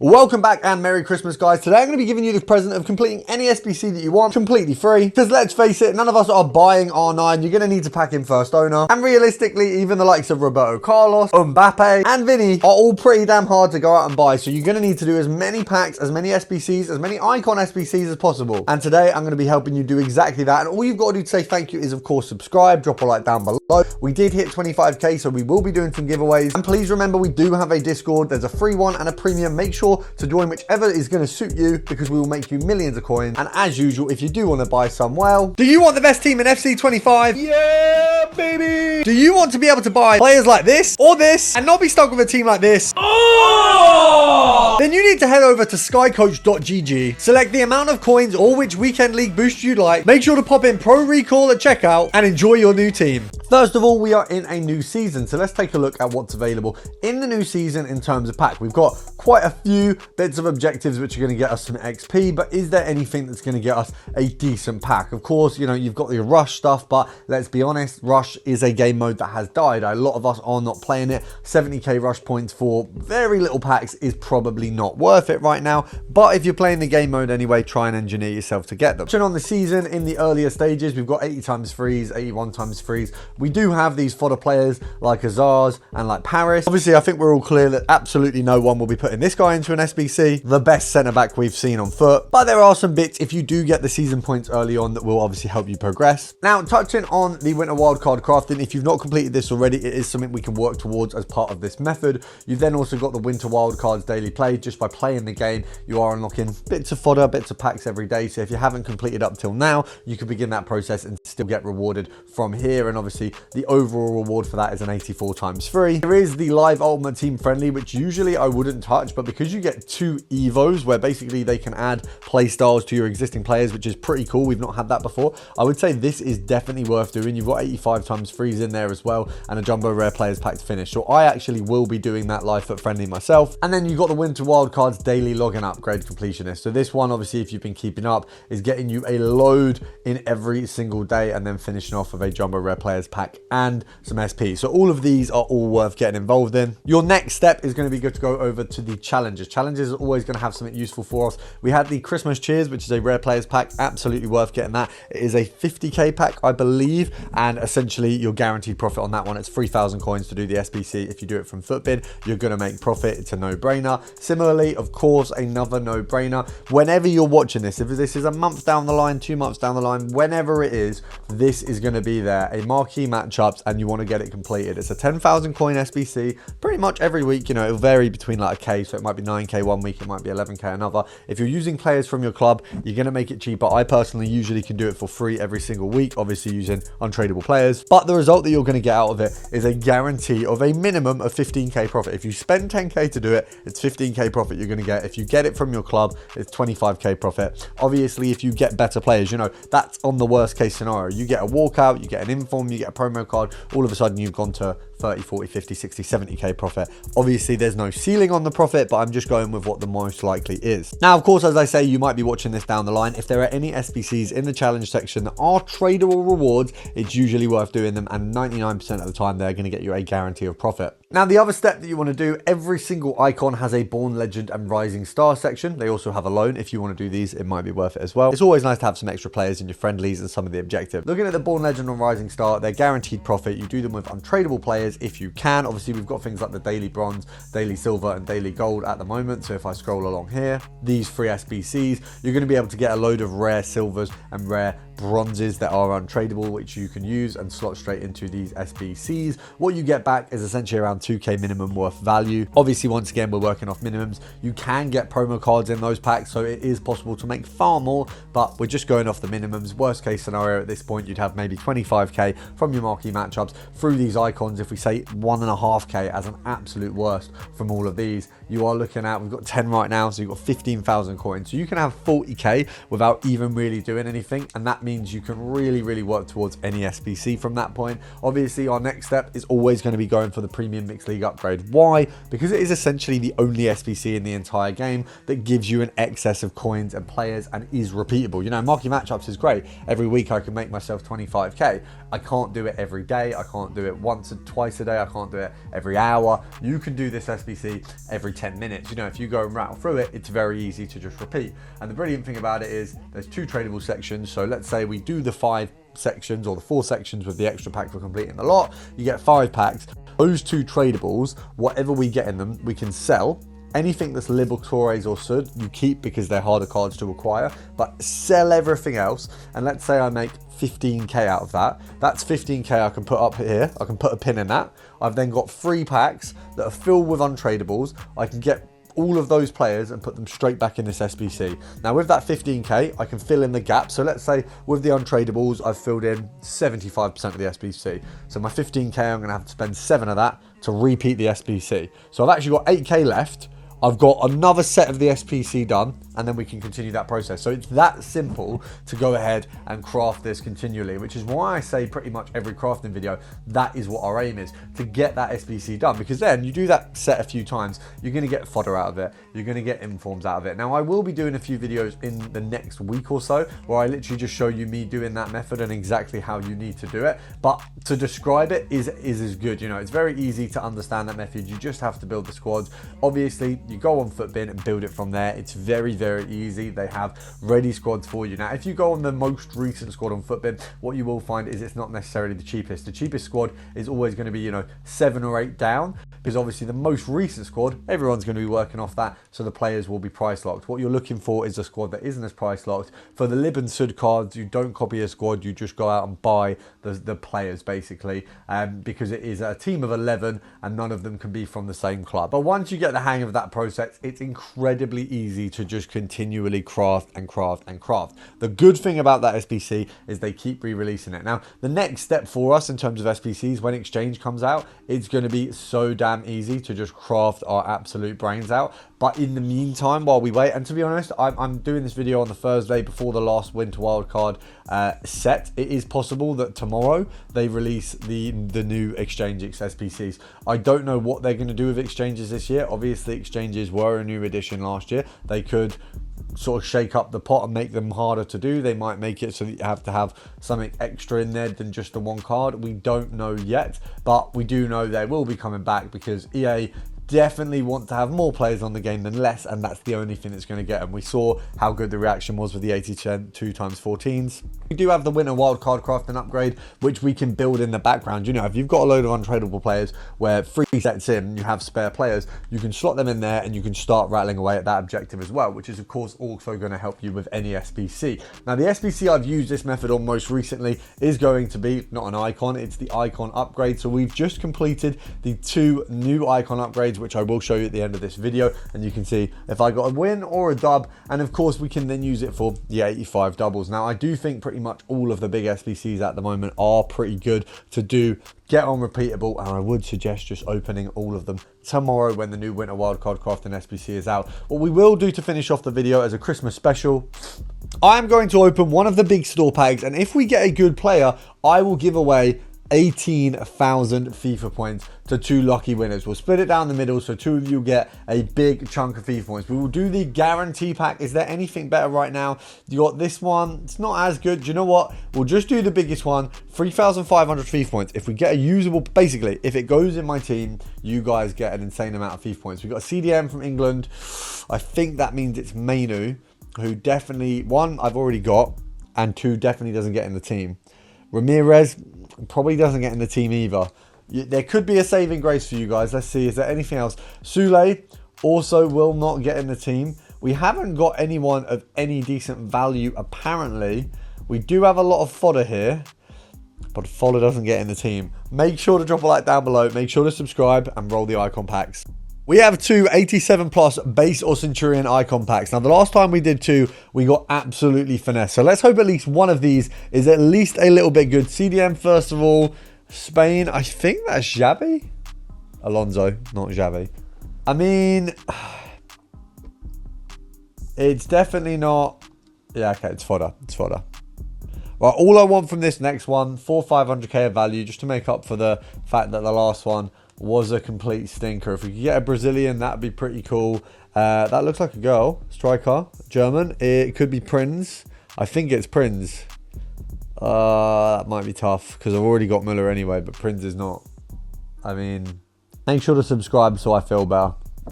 Welcome back and Merry Christmas, guys. Today I'm going to be giving you the present of completing any SBC that you want completely free. Because let's face it, none of us are buying R9. You're going to need to pack in first owner. And realistically, even the likes of Roberto Carlos, Mbappe, and Vinny are all pretty damn hard to go out and buy. So you're going to need to do as many packs, as many SBCs, as many icon SBCs as possible. And today I'm going to be helping you do exactly that. And all you've got to do to say thank you is, of course, subscribe, drop a like down below. We did hit 25k, so we will be doing some giveaways. And please remember, we do have a Discord. There's a free one and a premium. Make sure to join whichever is going to suit you, because we will make you millions of coins. And as usual, if you do want to buy some, well, do you want the best team in FC25? Yeah, baby! Do you want to be able to buy players like this or this and not be stuck with a team like this? Oh! Then you need to head over to skycoach.gg, select the amount of coins or which weekend league boost you'd like, make sure to pop in Pro Recall at checkout, and enjoy your new team. First of all, we are in a new season, so let's take a look at what's available in the new season in terms of pack. We've got quite a few bits of objectives which are going to get us some XP, but is there anything that's going to get us a decent pack? Of course, you know, you've got the Rush stuff, but let's be honest, Rush is a game mode that has died. A lot of us are not playing it. 70k Rush points for very little packs is probably not worth it right now, but if you're playing the game mode anyway, try and engineer yourself to get them. Touching on the season, in the earlier stages, we've got 80 times freeze, 81 times freeze. We do have these fodder players like Azars and like Paris. Obviously, I think we're all clear that absolutely no one will be putting this guy into an SBC, the best centre-back we've seen on foot. But there are some bits, if you do get the season points early on, that will obviously help you progress. Now, touching on the winter wildcard crafting, if you've not completed this already, it is something we can work towards as part of this method. You've then also got the winter wildcards daily play. Just by playing the game, you are unlocking bits of fodder, bits of packs every day. So if you haven't completed up till now, you can begin that process and still get rewarded from here. And obviously, the overall reward for that is an 84 times free. There is the live ultimate team friendly, which usually I wouldn't touch, but because you get 2 evos where basically they can add play styles to your existing players, which is pretty cool. We've not had that before. I would say this is definitely worth doing. You've got 85 times freeze in there as well, and a jumbo rare players pack to finish. So I actually will be doing that live foot friendly myself. And then you've got the winter wildcards daily login upgrade completionist. So this one, obviously, if you've been keeping up, is getting you a load in every single day and then finishing off with a jumbo rare players pack and some SP. So all of these are all worth getting involved in. Your next step is going to be good to go over to the challenges. Challenges are always going to have something useful for us. We had the Christmas cheers, which is a rare players pack. Absolutely worth getting that. It is a 50k pack, I believe, and essentially you're guaranteed profit on that one. It's 3,000 coins to do the SBC. If you do it from Footbin, you're going to make profit. It's a no-brainer. Similarly, of course, another no-brainer. Whenever you're watching this, if this is a month down the line, 2 months down the line, whenever it is, this is going to be there. A marquee matchups, and you want to get it completed. It's a 10,000 coin SBC pretty much every week. You know, it'll vary between like a K, so it might be 9k one week, it might be 11k another. If you're using players from your club, you're going to make it cheaper. I personally usually can do it for free every single week, obviously using untradeable players, but the result that you're going to get out of it is a guarantee of a minimum of 15k profit. If you spend 10k to do it, it's 15k profit you're going to get. If you get it from your club, it's 25k profit. Obviously, if you get better players, you know, that's on the worst case scenario. You get a walkout, you get an inform, you get a promo card, all of a sudden you've gone to 30, 40, 50, 60, 70k profit. Obviously, there's no ceiling on the profit, but I'm just going with what the most likely is. Now, of course, as I say, you might be watching this down the line. If there are any SBCs in the challenge section that are tradable rewards, it's usually worth doing them, and 99% of the time, they're going to get you a guarantee of profit. Now, the other step that you want to do, every single icon has a Born Legend and Rising Star section. They also have a loan. If you want to do these, it might be worth it as well. It's always nice to have some extra players in your friendlies and some of the objectives. Looking at the Born Legend and Rising Star, they're guaranteed profit. You do them with untradeable players if you can. Obviously, we've got things like the Daily Bronze, Daily Silver, and Daily Gold at the moment. So if I scroll along here, these 3 SBCs, you're going to be able to get a load of rare silvers and rare bronzes that are untradeable, which you can use and slot straight into these SBCs. What you get back is essentially around 2k minimum worth value. Obviously, once again, we're working off minimums. You can get promo cards in those packs, so it is possible to make far more, but we're just going off the minimums. Worst case scenario at this point, you'd have maybe 25k from your marquee matchups through these icons. If we say 1.5k as an absolute worst from all of these, you are looking at, we've got 10 right now, so you've got 15,000 coins. So you can have 40k without even really doing anything, and that means you can really work towards any SBC from that point. Obviously, our next step is always going to be going for the Premium Mixed League upgrade. Why? Because it is essentially the only SBC in the entire game that gives you an excess of coins and players and is repeatable. You know, marquee matchups is great. Every week I can make myself 25k. I can't do it every day. I can't do it once or twice a day. I can't do it every hour. You can do this SBC every 10 minutes. You know, if you go and rattle through it, it's very easy to just repeat. And the brilliant thing about it is there's 2 tradable sections. So let's say we do the 5 sections or the 4 sections with the extra pack for completing the lot. You get 5 packs. Those 2 tradables, whatever we get in them, we can sell. Anything that's Liberatores or Sud, you keep because they're harder cards to acquire, but sell everything else. And let's say I make 15k out of that. That's 15k I can put up here. I can put a pin in that. I've then got 3 packs that are filled with untradables. I can get all of those players and put them straight back in this SBC. Now with that 15k, I can fill in the gap. So let's say with the untradables, I've filled in 75% of the SBC. So my 15k, I'm gonna have to spend 7 of that to repeat the SBC. So I've actually got 8k left. I've got another set of the SBC done, and then we can continue that process. So it's that simple to go ahead and craft this continually, which is why I say pretty much every crafting video, that is what our aim is, to get that SBC done. Because then you do that set a few times, you're gonna get fodder out of it, you're gonna get informs out of it. Now I will be doing a few videos in the next week or so, where I literally just show you me doing that method and exactly how you need to do it. But to describe it is as good. You know, it's very easy to understand that method. You just have to build the squads. Obviously, you go on Footbin and build it from there. It's very easy. They have ready squads for you. Now, if you go on the most recent squad on Footbin, what you will find is it's not necessarily the cheapest. The cheapest squad is always going to be, you know, 7 or 8 down, because obviously the most recent squad, everyone's going to be working off that, so the players will be price locked. What you're looking for is a squad that isn't as price locked. For the Lib and Sud cards, you don't copy a squad, you just go out and buy the players basically, because it is a team of 11 and none of them can be from the same club. But once you get the hang of that process, it's incredibly easy to just continually craft and craft and craft. The good thing about that SBC is they keep re-releasing it. Now, the next step for us in terms of SBCs, when Exchange comes out, it's going to be so damn easy to just craft our absolute brains out. But in the meantime, while we wait, and to be honest, I'm doing this video on the Thursday before the last Winter Wildcard set. It is possible that tomorrow they release the new Exchange SBCs. I don't know what they're going to do with Exchanges this year. Obviously, Exchanges were a new edition last year. They could sort of shake up the pot and make them harder to do. They might make it so that you have to have something extra in there than just the one card. We don't know yet, but we do know they will be coming back because EA definitely want to have more players on the game than less, and that's the only thing that's going to get them. We saw how good the reaction was with the 82x14s. We do have the Winter Wildcard crafting upgrade, which we can build in the background. You know, if you've got a load of untradable players where 3 sets in, you have spare players, you can slot them in there and you can start rattling away at that objective as well, which is of course also going to help you with any SBC. Now, the SBC I've used this method on most recently is going to be not an icon, it's the icon upgrade. So we've just completed the 2 new icon upgrades, which I will show you at the end of this video, and you can see if I got a win or a dub, and of course we can then use it for the 85 doubles. Now, I do think pretty much all of the big SBCs at the moment are pretty good to do, get on repeatable, and I would suggest just opening all of them tomorrow when the new Winter Wildcard crafting SBC is out. What we will do to finish off the video as a Christmas special, I'm going to open one of the big store packs, and if we get a good player, I will give away 18,000 FIFA points to 2 lucky winners. We'll split it down the middle, so 2 of you get a big chunk of FIFA points. We will do the guarantee pack. Is there anything better right now? You got this one. It's not as good. Do you know what? We'll just do the biggest one, 3,500 FIFA points. If we get a usable, basically, if it goes in my team, you guys get an insane amount of FIFA points. We've got a CDM from England. I think that means it's Mainu, who definitely, 1, I've already got, and 2, definitely doesn't get in the team. Ramirez probably doesn't get in the team either. There could be a saving grace for you guys. Let's see, is there anything else? Sule also will not get in the team. We haven't got anyone of any decent value apparently. We do have a lot of fodder here, but fodder doesn't get in the team. Make sure to drop a like down below. Make sure to subscribe and roll the icon packs. We have 2 87 plus base or Centurion icon packs. Now, the last time we did 2, we got absolutely finesse. So let's hope at least one of these is at least a little bit good. CDM, first of all. Spain, I think that's Xavi. Alonso, not Xavi. I mean, it's definitely not. Yeah, okay, it's fodder. It's fodder. Right, all I want from this next one, 500k of value, just to make up for the fact that the last one was a complete stinker. If we could get a Brazilian, that'd be pretty cool. That looks like a girl, striker, German. It could be Prinz. I think it's Prinz. That might be tough because I've already got Müller anyway, but Prinz is not. I mean, make sure to subscribe so I feel better.